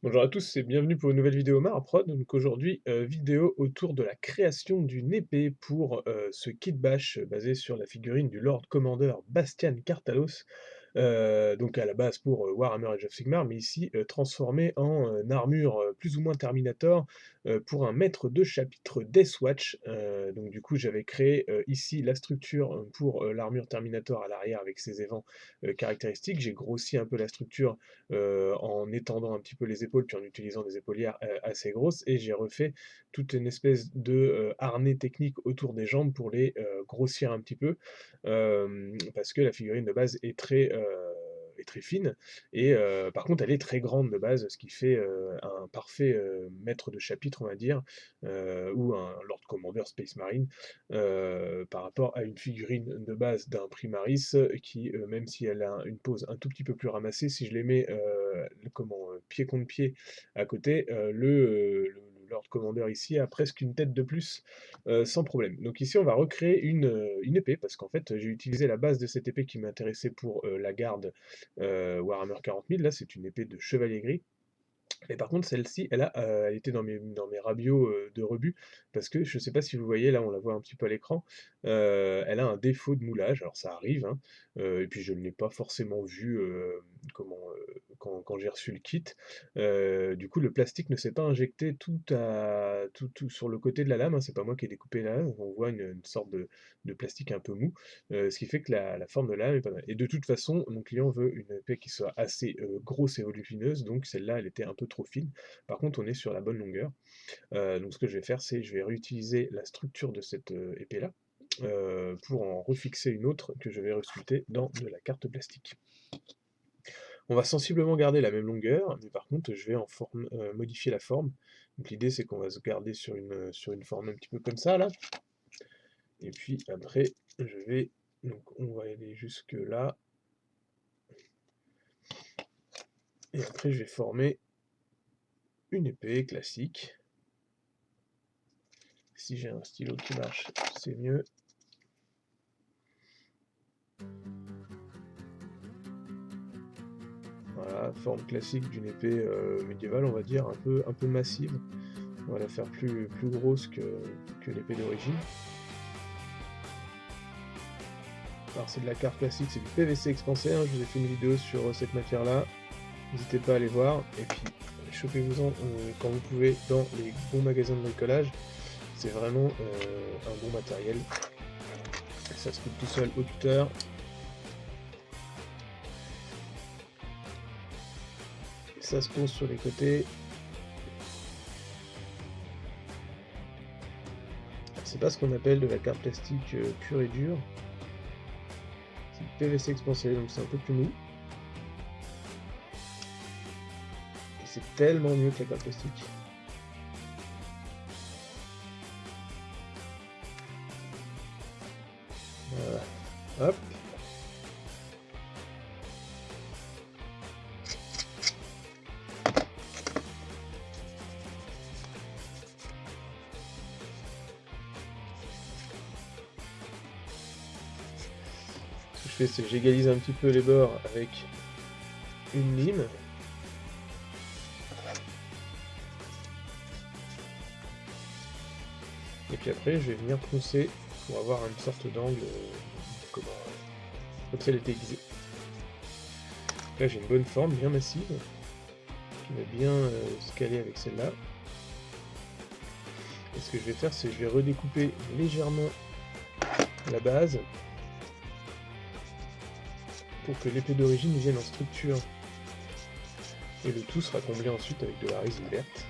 Bonjour à tous et bienvenue pour une nouvelle vidéo Maraprod. Donc aujourd'hui, vidéo autour de la création d'une épée pour ce kit bash basé sur la figurine du Lord Commander Bastian Cartalos. Donc à la base pour Warhammer Age of Sigmar, mais ici transformé en armure plus ou moins Terminator pour un maître de chapitre Deathwatch. Donc du coup j'avais créé ici la structure pour l'armure Terminator à l'arrière avec ses évents caractéristiques. J'ai grossi un peu la structure en étendant un petit peu les épaules, puis en utilisant des épaulières assez grosses, et j'ai refait toute une espèce de harnais technique autour des jambes pour les grossir un petit peu, parce que la figurine de base est très fine, et par contre elle est très grande de base, ce qui fait un parfait maître de chapitre, on va dire, ou un Lord Commander Space Marine, par rapport à une figurine de base d'un Primaris qui, même si elle a une pose un tout petit peu plus ramassée, si je les mets pied contre pied à côté, le Lord Commander ici a presque une tête de plus, sans problème. Donc ici on va recréer une épée, parce qu'en fait j'ai utilisé la base de cette épée qui m'intéressait pour la garde Warhammer 40 000, là c'est une épée de chevalier gris. Mais par contre, celle-ci, elle était dans mes rabios de rebut, parce que je sais pas si vous voyez, là, on la voit un petit peu à l'écran, elle a un défaut de moulage, alors ça arrive, hein, et puis je ne l'ai pas forcément vu quand j'ai reçu le kit. Du coup, le plastique ne s'est pas injecté tout sur le côté de la lame, hein, c'est pas moi qui ai découpé la lame, on voit une sorte de plastique un peu mou, ce qui fait que la forme de la lame est pas mal. Et de toute façon, mon client veut une épée qui soit assez grosse et volumineuse, donc celle-là, elle était un peu trop fine. Par contre, on est sur la bonne longueur. Donc ce que je vais faire, c'est je vais réutiliser la structure de cette épée-là pour en refixer une autre que je vais resculpter dans de la carte plastique. On va sensiblement garder la même longueur, mais par contre, je vais modifier la forme. Donc l'idée, c'est qu'on va se garder sur une forme un petit peu comme ça, là. Et puis après, donc on va aller jusque là. Et après, je vais former une épée classique. Si j'ai un stylo qui marche, c'est mieux. Voilà, forme classique d'une épée médiévale, on va dire, un peu massive. On va la faire plus grosse que l'épée d'origine. Alors c'est de la carte classique, c'est du PVC expansé, hein. Je vous ai fait une vidéo sur cette matière-là. N'hésitez pas à aller voir. Et puis, chopez-vous-en quand vous pouvez dans les bons magasins de bricolage. C'est vraiment un bon matériel. Ça se coupe tout seul au tuteur. Ça se pose sur les côtés. C'est pas ce qu'on appelle de la carte plastique pure et dure. C'est du PVC expansé, donc c'est un peu plus mou. Et c'est tellement mieux que la carte plastique. Voilà. Hop. Ce que je fais, c'est que j'égalise un petit peu les bords avec une lime. Et puis après, je vais venir poncer pour avoir une sorte d'angle comme si elle était aiguisée. Là, j'ai une bonne forme, bien massive, qui va bien se caler avec celle-là. Et ce que je vais faire, c'est que je vais redécouper légèrement la base pour que l'épée d'origine vienne en structure. Et le tout sera comblé ensuite avec de la résine verte.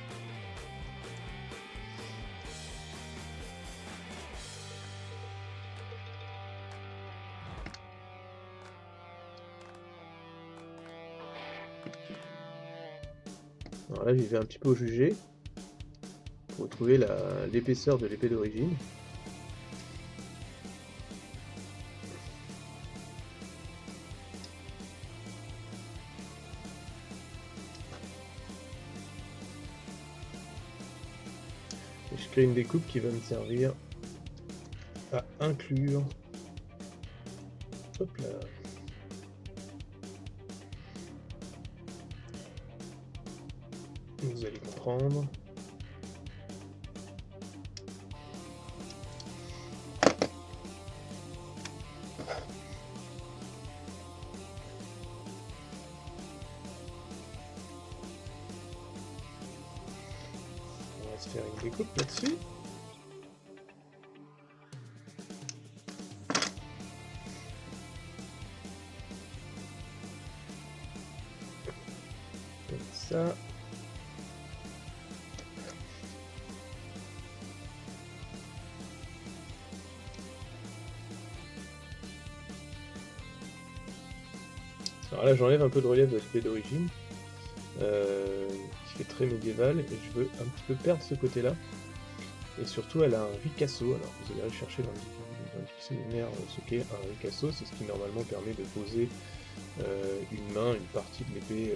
Alors là, j'y vais un petit peu au jugé pour retrouver l'épaisseur de l'épée d'origine. Et je crée une découpe qui va me servir à inclure. Hop là. 。prendre. On va se faire une découpe là-dessus. Comme ça. Alors là, j'enlève un peu de relief de l'épée d'origine, qui fait très médiéval, et je veux un petit peu perdre ce côté-là. Et surtout, elle a un ricasso. Alors, vous allez rechercher dans le dictionnaire ce qu'est un ricasso. C'est ce qui normalement permet de poser une main, une partie de l'épée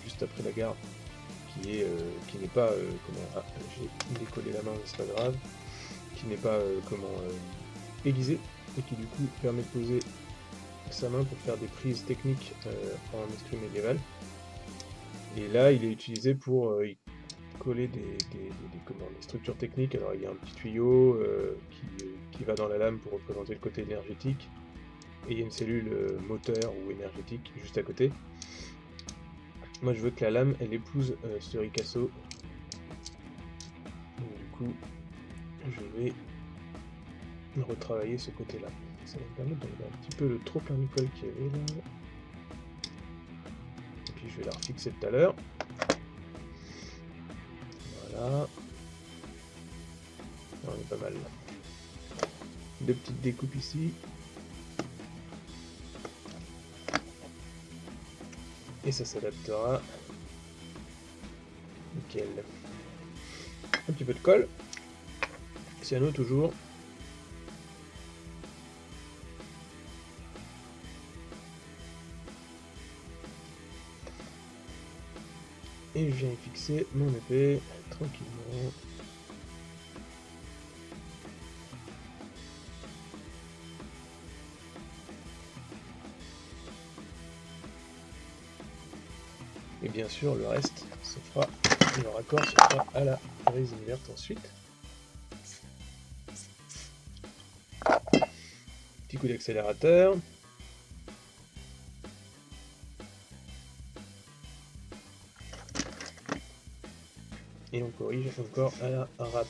juste après la garde, qui n'est pas j'ai décollé la main, mais c'est pas grave, qui n'est pas aiguisée, et qui du coup permet de poser sa main pour faire des prises techniques en escrime médiéval. Et là, il est utilisé pour coller des structures techniques. Alors il y a un petit tuyau qui va dans la lame pour représenter le côté énergétique, et il y a une cellule moteur ou énergétique juste à côté. Moi je veux que la lame elle épouse ce ricasso, donc du coup je vais retravailler ce côté là. Ça va me permettre d'enlever un petit peu le trop plein colle qu'il y avait là, et puis je vais la refixer tout à l'heure. Voilà, on est pas mal là. Deux petites découpes ici. Et ça s'adaptera. Nickel. Un petit peu de colle. Cyano toujours. Et je viens y fixer mon épée tranquillement. Et bien sûr, le reste se fera, le raccord se fera à la résine verte ensuite. Petit coup d'accélérateur. Et on corrige encore à la râpe.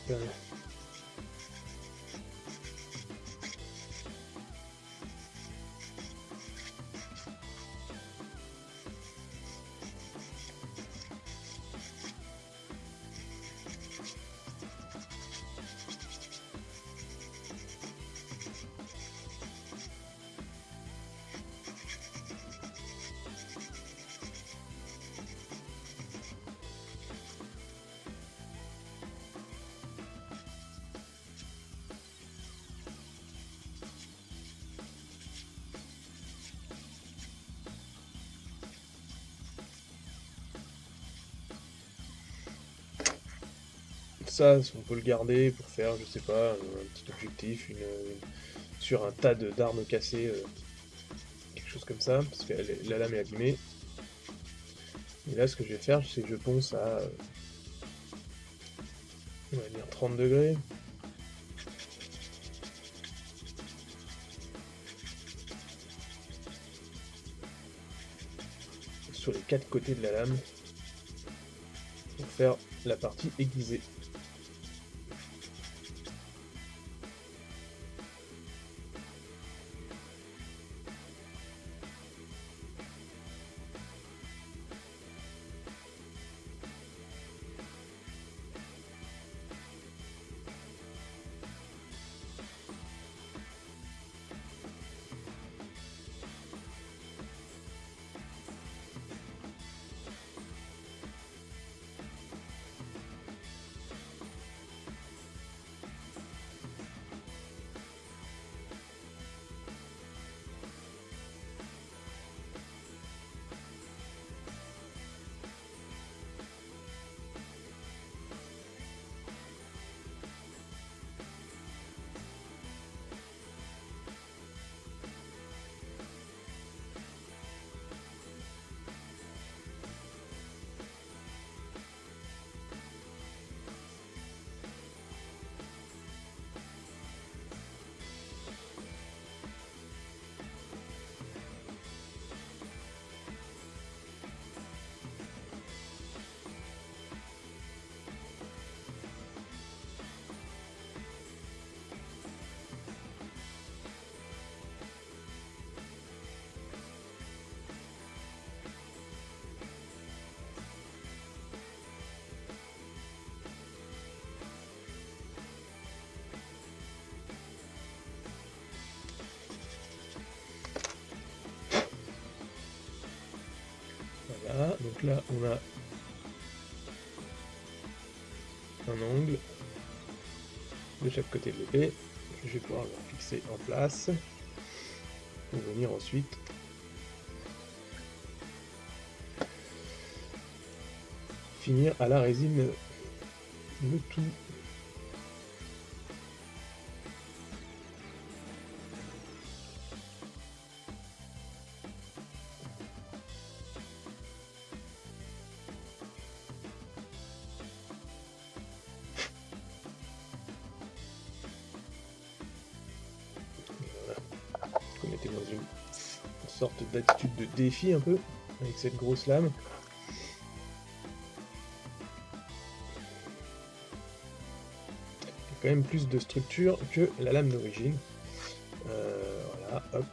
Ça, on peut le garder pour faire, je sais pas, un petit objectif, sur un tas d'armes cassées, quelque chose comme ça, parce que la lame est abîmée. Et là, ce que je vais faire, c'est que je ponce à, on va dire 30 degrés. Sur les quatre côtés de la lame, pour faire la partie aiguisée. là, on a un angle de chaque côté de l'épée. Je vais pouvoir le fixer en place pour venir ensuite finir à la résine le tout. Voilà. On était dans une sorte d'attitude de défi un peu avec cette grosse lame. Quand même plus de structure que la lame d'origine. Voilà, hop.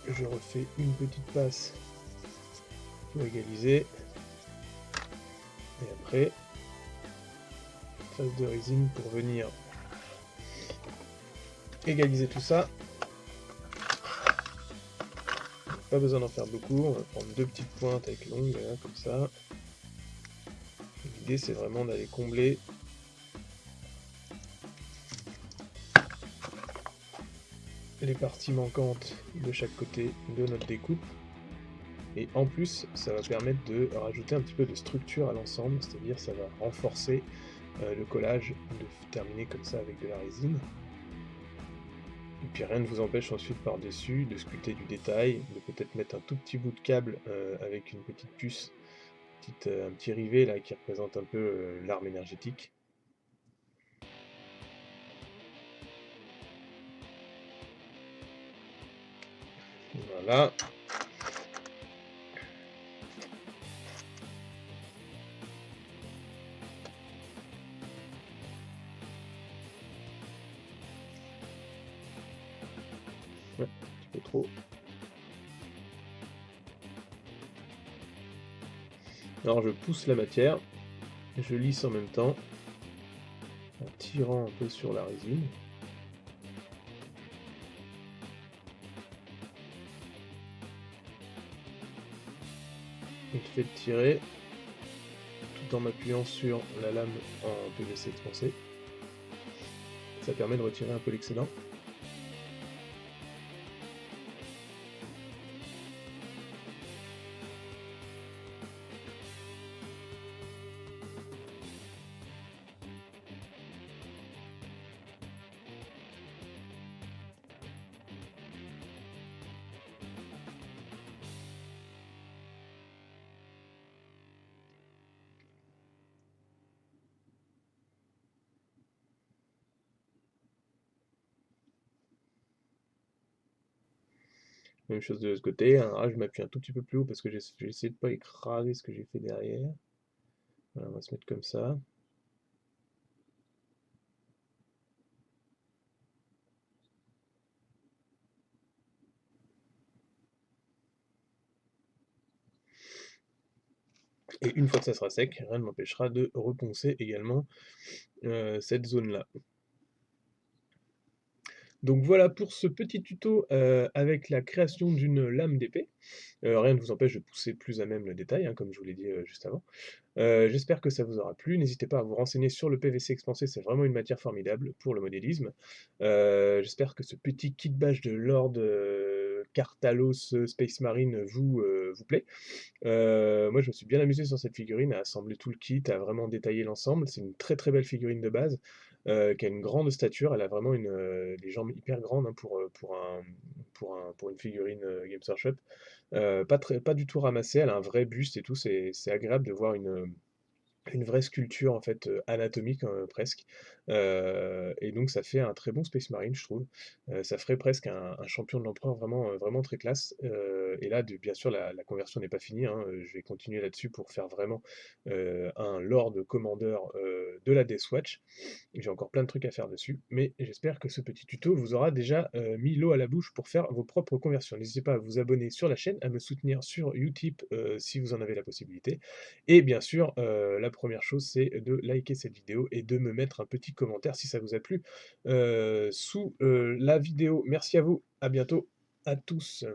Je refais une petite passe pour égaliser. Et après, phase de résine pour venir égaliser tout ça. Pas besoin d'en faire beaucoup, on va prendre 2 petites pointes avec longues, hein, comme ça. L'idée c'est vraiment d'aller combler les parties manquantes de chaque côté de notre découpe. Et en plus, ça va permettre de rajouter un petit peu de structure à l'ensemble, c'est-à-dire ça va renforcer le collage, de terminer comme ça avec de la résine. Et puis rien ne vous empêche ensuite par-dessus de sculpter du détail, de peut-être mettre un tout petit bout de câble avec une petite puce, un petit rivet là qui représente un peu l'arme énergétique. Voilà. Ouais, un petit peu trop. Alors je pousse la matière, je lisse en même temps, en tirant un peu sur la résine. Et je fais de tirer, tout en m'appuyant sur la lame en PVC expansé. Ça permet de retirer un peu l'excédent. Même chose de l'autre côté, hein. Ah, je m'appuie un tout petit peu plus haut parce que j'ai essayé de pas écraser ce que j'ai fait derrière. Voilà, on va se mettre comme ça. Et une fois que ça sera sec, rien ne m'empêchera de reponcer également cette zone-là. Donc voilà pour ce petit tuto avec la création d'une lame d'épée. Rien ne vous empêche de pousser plus à même le détail, hein, comme je vous l'ai dit juste avant. J'espère que ça vous aura plu. N'hésitez pas à vous renseigner sur le PVC expansé, c'est vraiment une matière formidable pour le modélisme. J'espère que ce petit kit bash de Lord Cartalos Space Marine vous plaît. Moi, je me suis bien amusé sur cette figurine, à assembler tout le kit, à vraiment détailler l'ensemble. C'est une très très belle figurine de base, qui a une grande stature. Elle a vraiment des jambes hyper grandes, hein, pour une figurine Games Workshop. Pas du tout ramassée, elle a un vrai buste et tout. C'est agréable de voir une vraie sculpture en fait, anatomique, presque. Et donc ça fait un très bon Space Marine, je trouve. Ça ferait presque un champion de l'empereur vraiment, vraiment très classe. Et là bien sûr la conversion n'est pas finie, hein, je vais continuer là-dessus pour faire vraiment, un Lord Commander, de la Death Watch. J'ai encore plein de trucs à faire dessus, mais j'espère que ce petit tuto vous aura déjà mis l'eau à la bouche pour faire vos propres conversions. N'hésitez pas à vous abonner sur la chaîne, à me soutenir sur Utip si vous en avez la possibilité. Et bien sûr, la première chose, c'est de liker cette vidéo et de me mettre un petit commentaire si ça vous a plu sous la vidéo. Merci à vous, à bientôt à tous.